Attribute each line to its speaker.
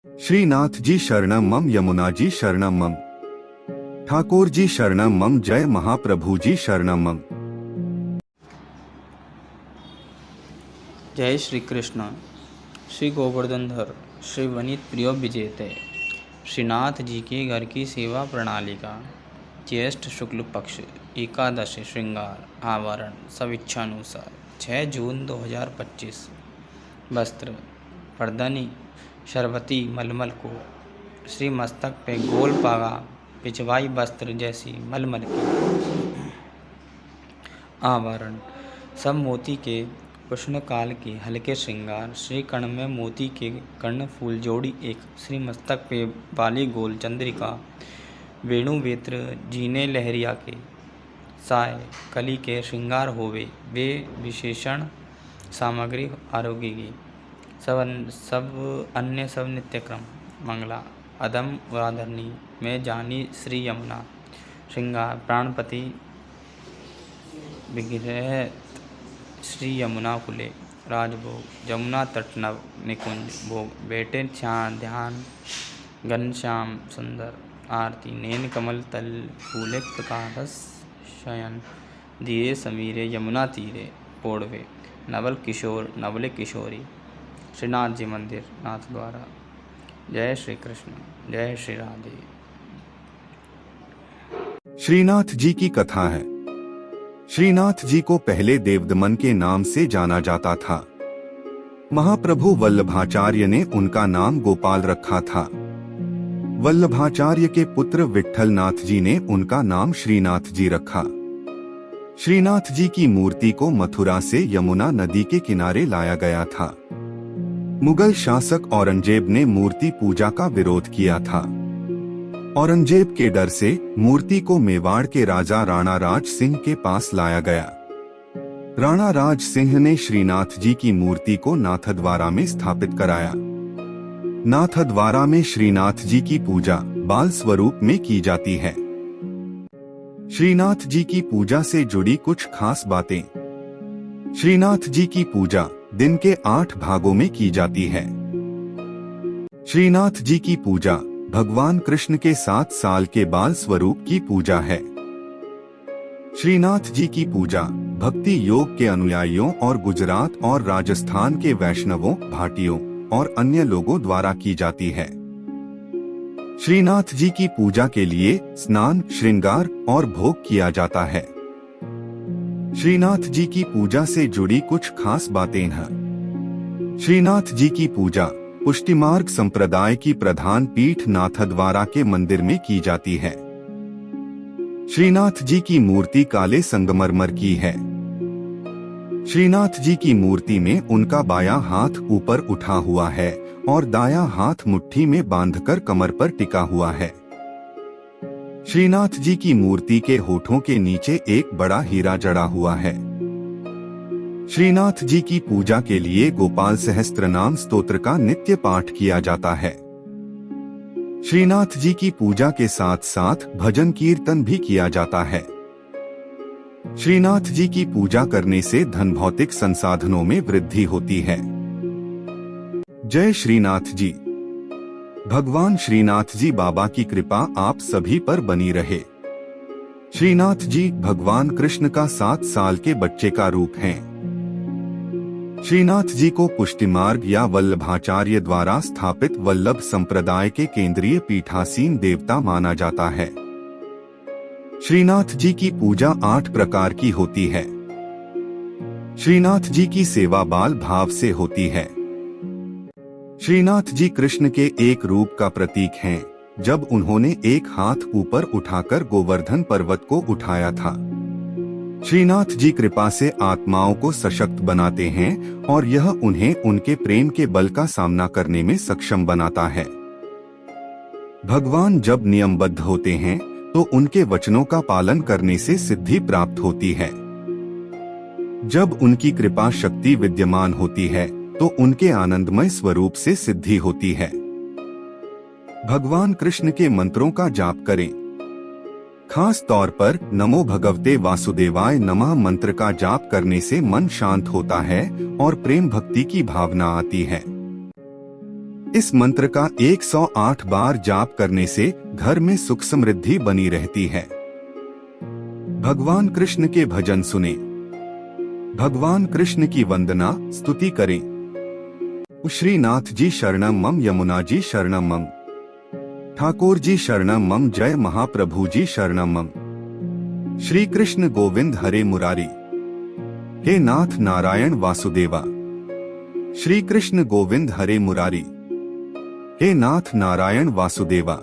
Speaker 1: श्रीनाथ जी शरणम मम, यमुना जी शरणम मम, ठाकुर जी शरणम मम, जय महाप्रभु जी शरणम मम।
Speaker 2: जय श्री कृष्ण। श्री गोवर्धनधर श्री वनित प्रियो विजेते श्रीनाथ जी के घर की सेवा प्रणाली का ज्येष्ठ शुक्ल पक्ष एकादशी श्रृंगार आवरण स्वेच्छानुसार 6 जून 2025। वस्त्र वर्धनी शरबती मलमल को श्री मस्तक पे गोल पागा पिछवाई वस्त्र जैसी मलमल की। आवरण सब मोती के कृष्ण काल के हल्के श्रृंगार। श्री कर्ण में मोती के कर्ण फूल जोड़ी एक श्री मस्तक पे बाली गोल चंद्रिका वेणु वेत्र जीने लहरिया के साय कली के श्रृंगार होवे वे विशेषण सामग्री आरोग्य की। सब अन्य सब नित्यक्रम मंगला अदम वाधरणी में जानी श्री यमुना श्रृंगार प्राणपति विग्रह श्री यमुना कुले राजभोग जमुना तट नव निकुंज भोग बेटे ध्यान घनश्याम सुंदर आरती नैन कमल तल फूले प्रकाश शयन दिए समीरे यमुना तीरे पोड़वे नवल किशोर नवले किशोरी श्रीनाथ जी मंदिर नाथ द्वारा। जय श्री कृष्ण, जय श्री राधे।
Speaker 1: श्रीनाथ जी की कथा है। श्रीनाथ जी को पहले देवदमन के नाम से जाना जाता था। महाप्रभु वल्लभाचार्य ने उनका नाम गोपाल रखा था। वल्लभाचार्य के पुत्र विट्ठलनाथ जी ने उनका नाम श्रीनाथ जी रखा। श्रीनाथ जी की मूर्ति को मथुरा से यमुना नदी के किनारे लाया गया था। मुगल शासक औरंगजेब ने मूर्ति पूजा का विरोध किया था। औरंगजेब के डर से मूर्ति को मेवाड़ के राजा राणा राज सिंह के पास लाया गया। राणा राज सिंह ने श्रीनाथ जी की मूर्ति को नाथद्वारा में स्थापित कराया। नाथद्वारा में श्रीनाथ जी की पूजा बाल स्वरूप में की जाती है। श्रीनाथ जी की पूजा से जुड़ी कुछ खास बातें। श्रीनाथ जी की पूजा दिन के 8 भागों में की जाती है। श्रीनाथ जी की पूजा भगवान कृष्ण के 7 साल के बाल स्वरूप की पूजा है। श्रीनाथ जी की पूजा भक्ति योग के अनुयायियों और गुजरात और राजस्थान के वैष्णवों भाटियों और अन्य लोगों द्वारा की जाती है। श्रीनाथ जी की पूजा के लिए स्नान श्रृंगार और भोग किया जाता है। श्रीनाथ जी की पूजा से जुड़ी कुछ खास बातें हैं। श्रीनाथ जी की पूजा पुष्टिमार्ग संप्रदाय की प्रधान पीठ नाथद्वारा के मंदिर में की जाती है। श्रीनाथ जी की मूर्ति काले संगमरमर की है। श्रीनाथ जी की मूर्ति में उनका बायां हाथ ऊपर उठा हुआ है और दायां हाथ मुट्ठी में बांधकर कमर पर टिका हुआ है। श्रीनाथ जी की मूर्ति के होठों के नीचे एक बड़ा हीरा जड़ा हुआ है। श्रीनाथ जी की पूजा के लिए गोपाल सहस्त्रनाम स्तोत्र का नित्य पाठ किया जाता है। श्रीनाथ जी की पूजा के साथ साथ भजन कीर्तन भी किया जाता है। श्रीनाथ जी की पूजा करने से धन भौतिक संसाधनों में वृद्धि होती है। जय श्रीनाथ जी। भगवान श्रीनाथ जी बाबा की कृपा आप सभी पर बनी रहे। श्रीनाथ जी भगवान कृष्ण का 7 साल के बच्चे का रूप हैं। श्रीनाथ जी को पुष्टिमार्ग या वल्लभाचार्य द्वारा स्थापित वल्लभ संप्रदाय के केंद्रीय पीठासीन देवता माना जाता है। श्रीनाथ जी की पूजा 8 प्रकार की होती है। श्रीनाथ जी की सेवा बाल भाव से होती है। श्रीनाथ जी कृष्ण के एक रूप का प्रतीक हैं, जब उन्होंने एक हाथ ऊपर उठाकर गोवर्धन पर्वत को उठाया था। श्रीनाथ जी कृपा से आत्माओं को सशक्त बनाते हैं और यह उन्हें उनके प्रेम के बल का सामना करने में सक्षम बनाता है। भगवान जब नियमबद्ध होते हैं तो उनके वचनों का पालन करने से सिद्धि प्राप्त होती है। जब उनकी कृपा शक्ति विद्यमान होती है तो उनके आनंदमय स्वरूप से सिद्धि होती है। भगवान कृष्ण के मंत्रों का जाप करें। खास तौर पर नमो भगवते वासुदेवाय नमः मंत्र का जाप करने से मन शांत होता है और प्रेम भक्ति की भावना आती है। इस मंत्र का 108 बार जाप करने से घर में सुख समृद्धि बनी रहती है। भगवान कृष्ण के भजन सुने, भगवान कृष्ण की वंदना स्तुति करें। श्रीनाथ जी शरणम मम, यमुना जी शरणम मम, ठाकुर जी शरणम मम, जय महाप्रभु जी शरणम मम। श्री कृष्ण गोविंद हरे मुरारी, हे नाथ नारायण वासुदेवा। श्री कृष्ण गोविंद हरे मुरारी, हे नाथ नारायण वासुदेवा।